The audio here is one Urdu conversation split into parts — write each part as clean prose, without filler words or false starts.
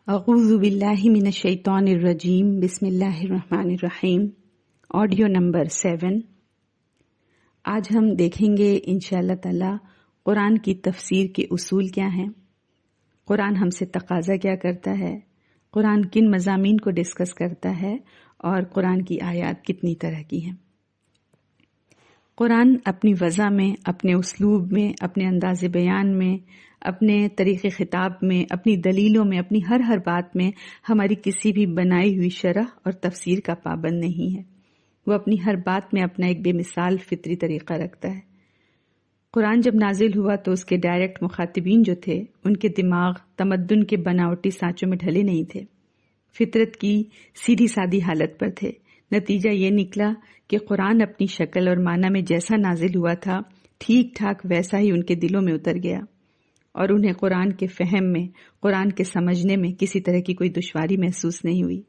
اعوذ باللہ من الشیطان الرجیم بسم اللہ الرحمن الرحیم۔ Audio number 7۔ آج ہم دیکھیں گے انشاءاللہ تعالی قرآن کی تفسیر کے اصول کیا ہیں، قرآن ہم سے تقاضا کیا کرتا ہے، قرآن کن مضامین کو ڈسکس کرتا ہے اور قرآن کی آیات کتنی طرح کی ہیں۔ قرآن اپنی وضع میں، اپنے اسلوب میں، اپنے انداز بیان میں، اپنے طریق خطاب میں، اپنی دلیلوں میں، اپنی ہر بات میں ہماری کسی بھی بنائی ہوئی شرح اور تفسیر کا پابند نہیں ہے۔ وہ اپنی ہر بات میں اپنا ایک بے مثال فطری طریقہ رکھتا ہے۔ قرآن جب نازل ہوا تو اس کے ڈائریکٹ مخاطبین جو تھے ان کے دماغ تمدن کے بناوٹی سانچوں میں ڈھلے نہیں تھے، فطرت کی سیدھی سادی حالت پر تھے۔ نتیجہ یہ نکلا کہ قرآن اپنی شکل اور معنی میں جیسا نازل ہوا تھا ٹھیک ٹھاک ویسا ہی ان کے دلوں میں اتر گیا، اور انہیں قرآن کے فہم میں، قرآن کے سمجھنے میں کسی طرح کی کوئی دشواری محسوس نہیں ہوئی۔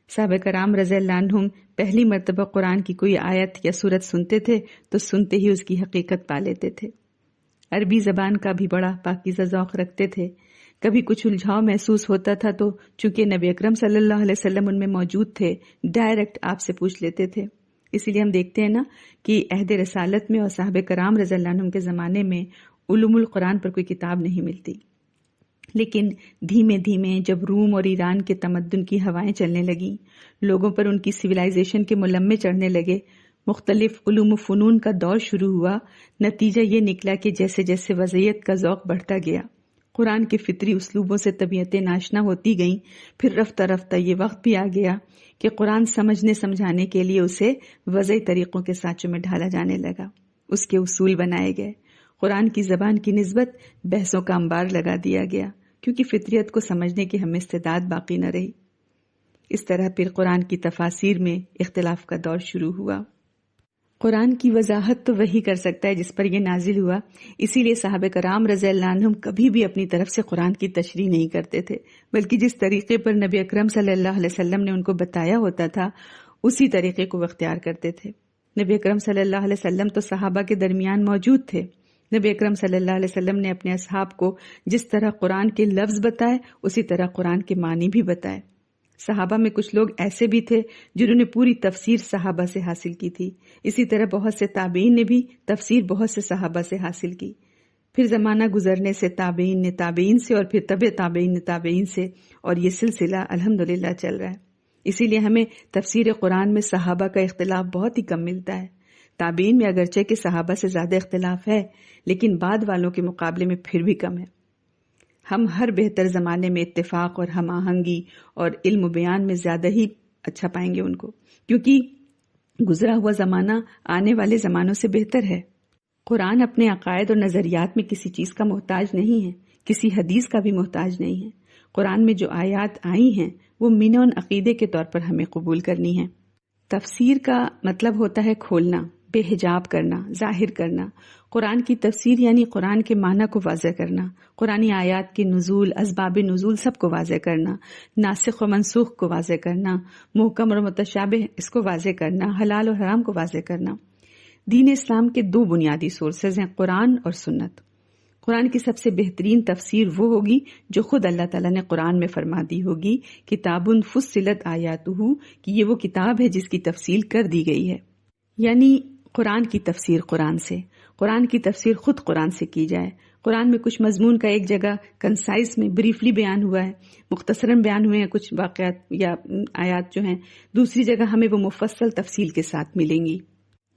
صحابہ کرام رضی اللہ عنہم پہلی مرتبہ قرآن کی کوئی آیت یا سورت سنتے تھے تو سنتے ہی اس کی حقیقت پا لیتے تھے۔ عربی زبان کا بھی بڑا پاکیزہ ذوق رکھتے تھے۔ کبھی کچھ الجھاؤ محسوس ہوتا تھا تو چونکہ نبی اکرم صلی اللہ علیہ وسلم ان میں موجود تھے، ڈائریکٹ آپ سے پوچھ لیتے تھے۔ اسی لیے ہم دیکھتے ہیں نا کہ عہد رسالت میں اور صحابہ کرام رضی اللہ عنہم کے زمانے میں علوم القرآن پر کوئی کتاب نہیں ملتی، لیکن دھیمے دھیمے جب روم اور ایران کے تمدن کی ہوائیں چلنے لگیں، لوگوں پر ان کی سویلائزیشن کے ملمے چڑھنے لگے، مختلف علوم و فنون کا دور شروع ہوا، نتیجہ یہ نکلا کہ جیسے جیسے وضعیت کا ذوق بڑھتا گیا، قرآن کے فطری اسلوبوں سے طبیعتیں ناشنا ہوتی گئیں، پھر رفتہ رفتہ یہ وقت بھی آ گیا کہ قرآن سمجھنے سمجھانے کے لیے اسے وضعی طریقوں کے سانچوں میں ڈھالا جانے لگا، اس کے اصول بنائے گئے، قرآن کی زبان کی نسبت بحثوں کا انبار لگا دیا گیا، کیونکہ فطریت کو سمجھنے کی ہمیں استعداد باقی نہ رہی۔ اس طرح پھر قرآن کی تفاسیر میں اختلاف کا دور شروع ہوا۔ قرآن کی وضاحت تو وہی کر سکتا ہے جس پر یہ نازل ہوا، اسی لیے صحابہ کرام رضی اللہ عنہم کبھی بھی اپنی طرف سے قرآن کی تشریح نہیں کرتے تھے، بلکہ جس طریقے پر نبی اکرم صلی اللہ علیہ وسلم نے ان کو بتایا ہوتا تھا اسی طریقے کو وہ اختیار کرتے تھے۔ نبی اکرم صلی اللہ علیہ وسلم تو صحابہ کے درمیان موجود تھے۔ نبی اکرم صلی اللہ علیہ وسلم نے اپنے اصحاب کو جس طرح قرآن کے لفظ بتائے اسی طرح قرآن کے معنی بھی بتائے۔ صحابہ میں کچھ لوگ ایسے بھی تھے جنہوں نے پوری تفسیر صحابہ سے حاصل کی تھی، اسی طرح بہت سے تابعین نے بھی تفسیر بہت سے صحابہ سے حاصل کی، پھر زمانہ گزرنے سے تابعین نے تابعین سے اور پھر تبع تابعین نے تابعین سے، اور یہ سلسلہ الحمدللہ چل رہا ہے۔ اسی لیے ہمیں تفسیر قرآن میں صحابہ کا اختلاف بہت ہی کم ملتا ہے۔ تابعین میں اگرچہ کہ صحابہ سے زیادہ اختلاف ہے، لیکن بعد والوں کے مقابلے میں پھر بھی کم ہے۔ ہم ہر بہتر زمانے میں اتفاق اور ہم آہنگی اور علم و بیان میں زیادہ ہی اچھا پائیں گے ان کو، کیونکہ گزرا ہوا زمانہ آنے والے زمانوں سے بہتر ہے۔ قرآن اپنے عقائد اور نظریات میں کسی چیز کا محتاج نہیں ہے، کسی حدیث کا بھی محتاج نہیں ہے۔ قرآن میں جو آیات آئی ہیں وہ مینون عقیدے کے طور پر ہمیں قبول کرنی ہیں۔ تفسیر کا مطلب ہوتا ہے کھولنا، بے حجاب کرنا، ظاہر کرنا۔ قرآن کی تفسیر یعنی قرآن کے معنی کو واضح کرنا، قرآنی آیات کے نزول، اسباب نزول سب کو واضح کرنا، ناسخ و منسوخ کو واضح کرنا، محکم اور متشابہ اس کو واضح کرنا، حلال اور حرام کو واضح کرنا۔ دین اسلام کے دو بنیادی سورسز ہیں، قرآن اور سنت۔ قرآن کی سب سے بہترین تفسیر وہ ہوگی جو خود اللہ تعالیٰ نے قرآن میں فرما دی ہوگی، کتاب فصلت آیاتہ، کہ یہ وہ کتاب ہے جس کی تفصیل کر دی گئی ہے، یعنی قرآن کی تفسیر قرآن سے، قرآن کی تفسیر خود قرآن سے کی جائے۔ قرآن میں کچھ مضمون کا ایک جگہ کنسائز میں بریفلی بیان ہوا ہے، مختصراً بیان ہوئے ہیں کچھ واقعات یا آیات جو ہیں، دوسری جگہ ہمیں وہ مفصل تفصیل کے ساتھ ملیں گی۔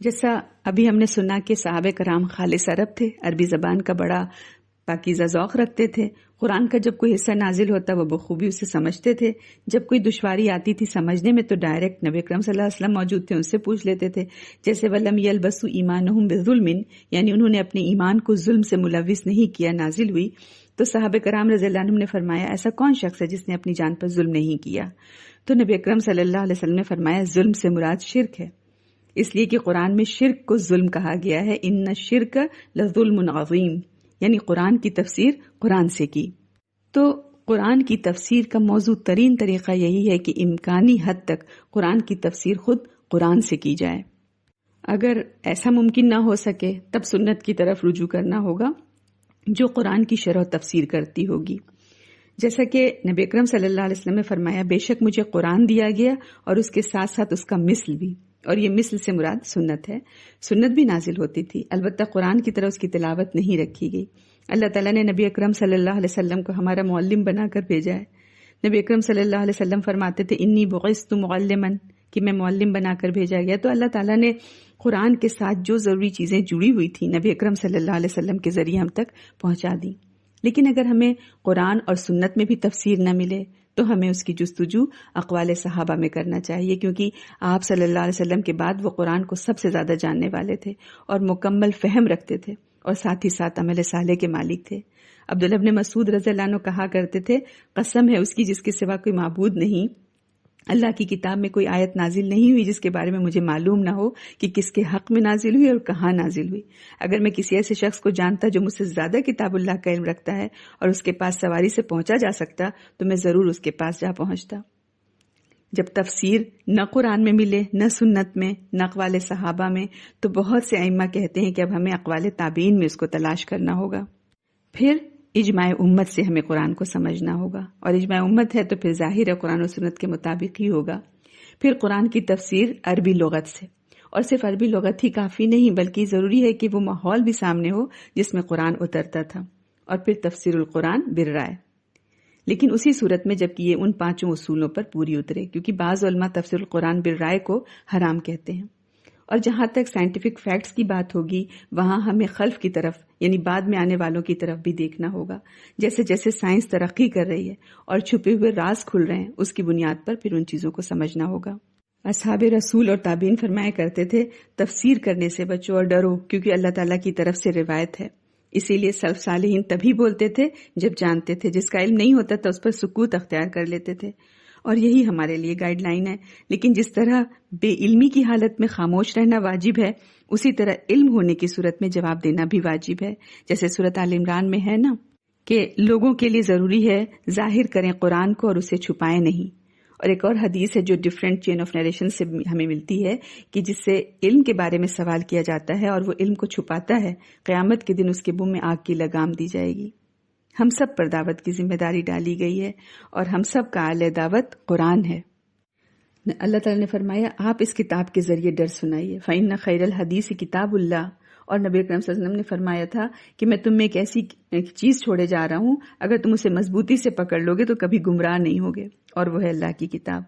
جیسا ابھی ہم نے سنا کہ صحابہ کرام خالص عرب تھے، عربی زبان کا بڑا پاکیزہ ذوق رکھتے تھے، قرآن کا جب کوئی حصہ نازل ہوتا وہ بخوبی اسے سمجھتے تھے، جب کوئی دشواری آتی تھی سمجھنے میں تو ڈائریکٹ نبی اکرم صلی اللہ علیہ وسلم موجود تھے، ان سے پوچھ لیتے تھے۔ جیسے وَلَمْ يَلْبَسُوا إِيمَانَهُمْ بِظُلْمٍ، یعنی انہوں نے اپنے ایمان کو ظلم سے ملوث نہیں کیا، نازل ہوئی تو صحابہ کرام رضی اللہ عنہم نے فرمایا ایسا کون شخص ہے جس نے اپنی جان پر ظلم نہیں کیا؟ تو نبی اکرم صلی اللہ علیہ وسلم نے فرمایا ظلم سے مراد شرک ہے، اس لیے کہ قرآن میں شرک کو ظلم کہا گیا ہے، ان الشرک لظلم عظیم، یعنی قرآن کی تفسیر قرآن سے کی۔ تو قرآن کی تفسیر کا موزوں ترین طریقہ یہی ہے کہ امکانی حد تک قرآن کی تفسیر خود قرآن سے کی جائے۔ اگر ایسا ممکن نہ ہو سکے تب سنت کی طرف رجوع کرنا ہوگا جو قرآن کی شرح و تفسیر کرتی ہوگی۔ جیسا کہ نبی اکرم صلی اللہ علیہ وسلم نے فرمایا، بے شک مجھے قرآن دیا گیا اور اس کے ساتھ ساتھ اس کا مثل بھی، اور یہ مثل سے مراد سنت ہے۔ سنت بھی نازل ہوتی تھی، البتہ قرآن کی طرح اس کی تلاوت نہیں رکھی گئی۔ اللہ تعالیٰ نے نبی اکرم صلی اللہ علیہ وسلم کو ہمارا معلم بنا کر بھیجا ہے۔ نبی اکرم صلی اللہ علیہ وسلم فرماتے تھے، انی بعثت معلما، کہ میں معلم بنا کر بھیجا گیا۔ تو اللہ تعالیٰ نے قرآن کے ساتھ جو ضروری چیزیں جڑی ہوئی تھیں نبی اکرم صلی اللہ علیہ وسلم کے ذریعے ہم تک پہنچا دیں۔ لیکن اگر ہمیں قرآن اور سنت میں بھی تفسیر نہ ملے تو ہمیں اس کی جستجو اقوال صحابہ میں کرنا چاہیے، کیونکہ آپ صلی اللہ علیہ وسلم کے بعد وہ قرآن کو سب سے زیادہ جاننے والے تھے اور مکمل فہم رکھتے تھے، اور ساتھ ہی ساتھ عمل صالح کے مالک تھے۔ عبداللہ ابن مسعود رضی اللہ عنہ کہا کرتے تھے، قسم ہے اس کی جس کے سوا کوئی معبود نہیں، اللہ کی کتاب میں کوئی آیت نازل نہیں ہوئی جس کے بارے میں مجھے معلوم نہ ہو کہ کس کے حق میں نازل ہوئی اور کہاں نازل ہوئی۔ اگر میں کسی ایسے شخص کو جانتا جو مجھ سے زیادہ کتاب اللہ کا علم رکھتا ہے اور اس کے پاس سواری سے پہنچا جا سکتا تو میں ضرور اس کے پاس جا پہنچتا۔ جب تفسیر نہ قرآن میں ملے، نہ سنت میں، نہ اقوال صحابہ میں، تو بہت سے ائمہ کہتے ہیں کہ اب ہمیں اقوال تابعین میں اس کو تلاش کرنا ہوگا۔ پھر اجماع امت سے ہمیں قرآن کو سمجھنا ہوگا، اور اجماع امت ہے تو پھر ظاہر ہے قرآن و سنت کے مطابق ہی ہوگا۔ پھر قرآن کی تفسیر عربی لغت سے، اور صرف عربی لغت ہی کافی نہیں بلکہ ضروری ہے کہ وہ ماحول بھی سامنے ہو جس میں قرآن اترتا تھا۔ اور پھر تفسیر القرآن بالرائے، لیکن اسی صورت میں جبکہ یہ ان 5 اصولوں پر پوری اترے، کیونکہ بعض علماء تفسیر القرآن بالرائے کو حرام کہتے ہیں۔ اور جہاں تک سائنٹیفک فیکٹس کی بات ہوگی وہاں ہمیں خلف کی طرف یعنی بعد میں آنے والوں کی طرف بھی دیکھنا ہوگا۔ جیسے جیسے سائنس ترقی کر رہی ہے اور چھپے ہوئے راز کھل رہے ہیں، اس کی بنیاد پر پھر ان چیزوں کو سمجھنا ہوگا۔ اصحاب رسول اور تابعین فرمایا کرتے تھے، تفسیر کرنے سے بچو اور ڈرو، کیونکہ اللہ تعالیٰ کی طرف سے روایت ہے۔ اسی لیے سلف صالحین تبھی بولتے تھے جب جانتے تھے، جس کا علم نہیں ہوتا تھا اس پر سکوت اختیار کر لیتے تھے، اور یہی ہمارے لیے گائیڈ لائن ہے۔ لیکن جس طرح بے علمی کی حالت میں خاموش رہنا واجب ہے، اسی طرح علم ہونے کی صورت میں جواب دینا بھی واجب ہے۔ جیسے سورۃ آل عمران میں ہے نا کہ لوگوں کے لیے ضروری ہے ظاہر کریں قرآن کو اور اسے چھپائیں نہیں۔ اور ایک اور حدیث ہے جو ڈیفرنٹ چین آف نریشن سے ہمیں ملتی ہے کہ جس سے علم کے بارے میں سوال کیا جاتا ہے اور وہ علم کو چھپاتا ہے، قیامت کے دن اس کے منہ میں آگ کی لگام دی جائے گی۔ ہم سب پر دعوت کی ذمہ داری ڈالی گئی ہے اور ہم سب کا اعلی دعوت قرآن ہے۔ اللہ تعالیٰ نے فرمایا، آپ اس کتاب کے ذریعے ڈر سنائیے، فَإِنَّ خَيْرَ الْحَدِيثِ کتاب اللہ۔ اور نبی اکرم صلی اللہ علیہ وسلم نے فرمایا تھا کہ میں تم میں ایک ایسی چیز چھوڑے جا رہا ہوں، اگر تم اسے مضبوطی سے پکڑ لوگے تو کبھی گمراہ نہیں ہوگے، اور وہ ہے اللہ کی کتاب۔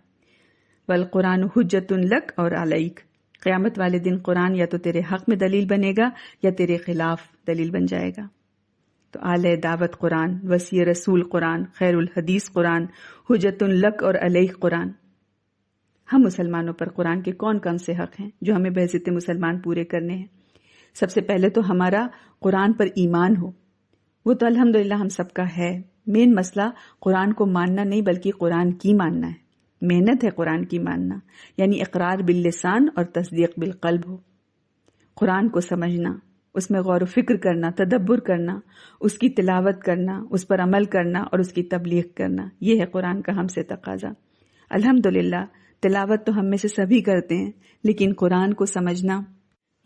وَالْقُرْآنُ حُجَّةٌ لَكَ اور عَلَيْكَ، قیامت والے دن قرآن یا تو تیرے حق میں دلیل بنے گا یا تیرے خلاف دلیل بن جائے گا۔ تو اعلی دعوت قرآن، وصی رسول قرآن، خیر الحدیث قرآن، حجت لک اور علیہ قرآن۔ ہم مسلمانوں پر قرآن کے کون کون سے حق ہیں جو ہمیں بحیثیت مسلمان پورے کرنے ہیں؟ سب سے پہلے تو ہمارا قرآن پر ایمان ہو، وہ تو الحمدللہ ہم سب کا ہے۔ مین مسئلہ قرآن کو ماننا نہیں بلکہ قرآن کی ماننا ہے۔ محنت ہے قرآن کی ماننا، یعنی اقرار باللسان اور تصدیق بالقلب ہو۔ قرآن کو سمجھنا، اس میں غور و فکر کرنا، تدبر کرنا، اس کی تلاوت کرنا، اس پر عمل کرنا اور اس کی تبلیغ کرنا، یہ ہے قرآن کا ہم سے تقاضا۔ الحمدللہ تلاوت تو ہم میں سے سبھی کرتے ہیں، لیکن قرآن کو سمجھنا،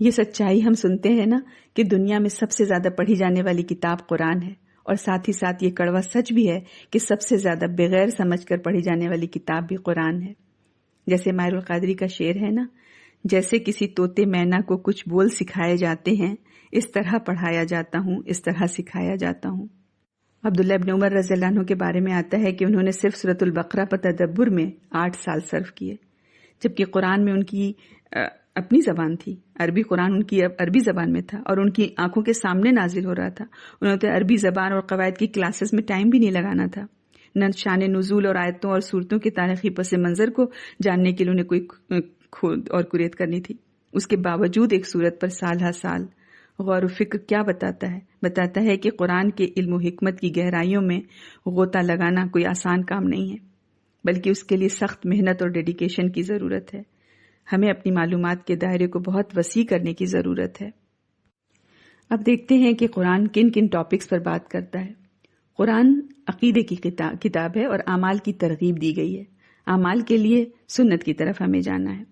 یہ سچائی ہم سنتے ہیں نا کہ دنیا میں سب سے زیادہ پڑھی جانے والی کتاب قرآن ہے، اور ساتھ ہی ساتھ یہ کڑوا سچ بھی ہے کہ سب سے زیادہ بغیر سمجھ کر پڑھی جانے والی کتاب بھی قرآن ہے۔ جیسے ماہر القادری کا شعر ہے نا، جیسے کسی طوطے مینا کو کچھ بول سکھائے جاتے ہیں، اس طرح پڑھایا جاتا ہوں، اس طرح سکھایا جاتا ہوں۔ عبداللہ ابن عمر رضی اللہ عنہ کے بارے میں آتا ہے کہ انہوں نے صرف سورۃ البقرہ پر تدبر میں 8 سال صرف کیے، جبکہ قرآن میں ان کی اپنی زبان تھی، عربی قرآن ان کی عربی زبان میں تھا اور ان کی آنکھوں کے سامنے نازل ہو رہا تھا۔ انہوں نے عربی زبان اور قواعد کی کلاسز میں ٹائم بھی نہیں لگانا تھا، نہ شان نزول اور آیتوں اور صورتوں کے تاریخی پس منظر کو جاننے کے لیے انہیں کوئی کھود اور کوریت کرنی تھی۔ اس کے باوجود ایک صورت پر سال ہر سال غور و فکر کیا بتاتا ہے؟ بتاتا ہے کہ قرآن کے علم و حکمت کی گہرائیوں میں غوطہ لگانا کوئی آسان کام نہیں ہے، بلکہ اس کے لیے سخت محنت اور ڈیڈیکیشن کی ضرورت ہے۔ ہمیں اپنی معلومات کے دائرے کو بہت وسیع کرنے کی ضرورت ہے۔ اب دیکھتے ہیں کہ قرآن کن کن ٹاپکس پر بات کرتا ہے۔ قرآن عقیدے کی کتاب ہے اور اعمال کی ترغیب دی گئی ہے۔ اعمال کے لیے سنت کی طرف ہمیں جانا ہے۔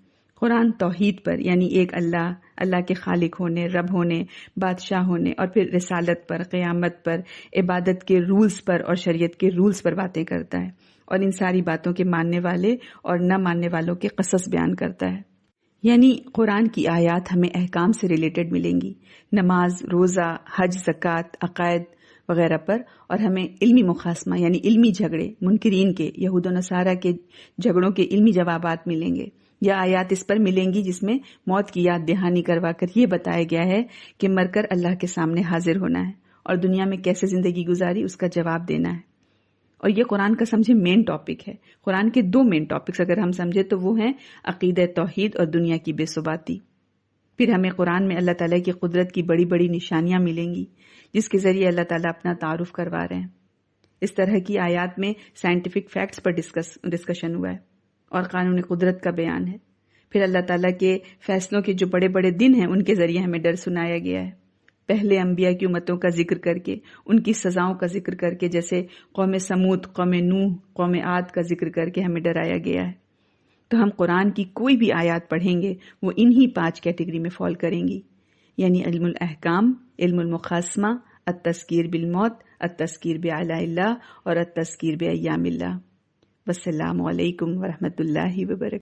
قرآن توحید پر یعنی ایک اللہ، اللہ کے خالق ہونے، رب ہونے، بادشاہ ہونے، اور پھر رسالت پر، قیامت پر، عبادت کے رولز پر اور شریعت کے رولز پر باتیں کرتا ہے، اور ان ساری باتوں کے ماننے والے اور نہ ماننے والوں کے قصص بیان کرتا ہے۔ یعنی قرآن کی آیات ہمیں احکام سے ریلیٹڈ ملیں گی، نماز، روزہ، حج، زکوٰۃ، عقائد وغیرہ پر، اور ہمیں علمی مخاصمہ یعنی علمی جھگڑے، منکرین کے، یہود و نصارہ کے جھگڑوں کے علمی جوابات ملیں گے، یا آیات اس پر ملیں گی جس میں موت کی یاد دہانی کروا کر یہ بتایا گیا ہے کہ مر کر اللہ کے سامنے حاضر ہونا ہے اور دنیا میں کیسے زندگی گزاری اس کا جواب دینا ہے۔ اور یہ قرآن کا سمجھے مین ٹاپک ہے۔ قرآن کے 2 مین ٹاپکس اگر ہم سمجھے تو وہ ہیں عقیدہ توحید اور دنیا کی بے ثباتی۔ پھر ہمیں قرآن میں اللہ تعالیٰ کی قدرت کی بڑی بڑی نشانیاں ملیں گی جس کے ذریعے اللہ تعالیٰ اپنا تعارف کروا رہے ہیں۔ اس طرح کی آیات میں سائنٹیفک فیکٹس پر ڈسکشن ہوا ہے اور قانون قدرت کا بیان ہے۔ پھر اللہ تعالیٰ کے فیصلوں کے جو بڑے بڑے دن ہیں ان کے ذریعے ہمیں ڈر سنایا گیا ہے، پہلے انبیاء کی امتوں کا ذکر کر کے، ان کی سزاؤں کا ذکر کر کے، جیسے قوم سمود، قوم نوح، قوم عاد کا ذکر کر کے ہمیں ڈرایا گیا ہے۔ تو ہم قرآن کی کوئی بھی آیات پڑھیں گے وہ انہی 5 کیٹیگری میں فال کریں گی، یعنی علم الاحکام، علم المخاصمہ، التذکیر بالموت، التذکیر بآلاء اللہ، اور التذکیر بایام اللہ۔ والسلام علیکم ورحمۃ اللہ وبرکاتہ۔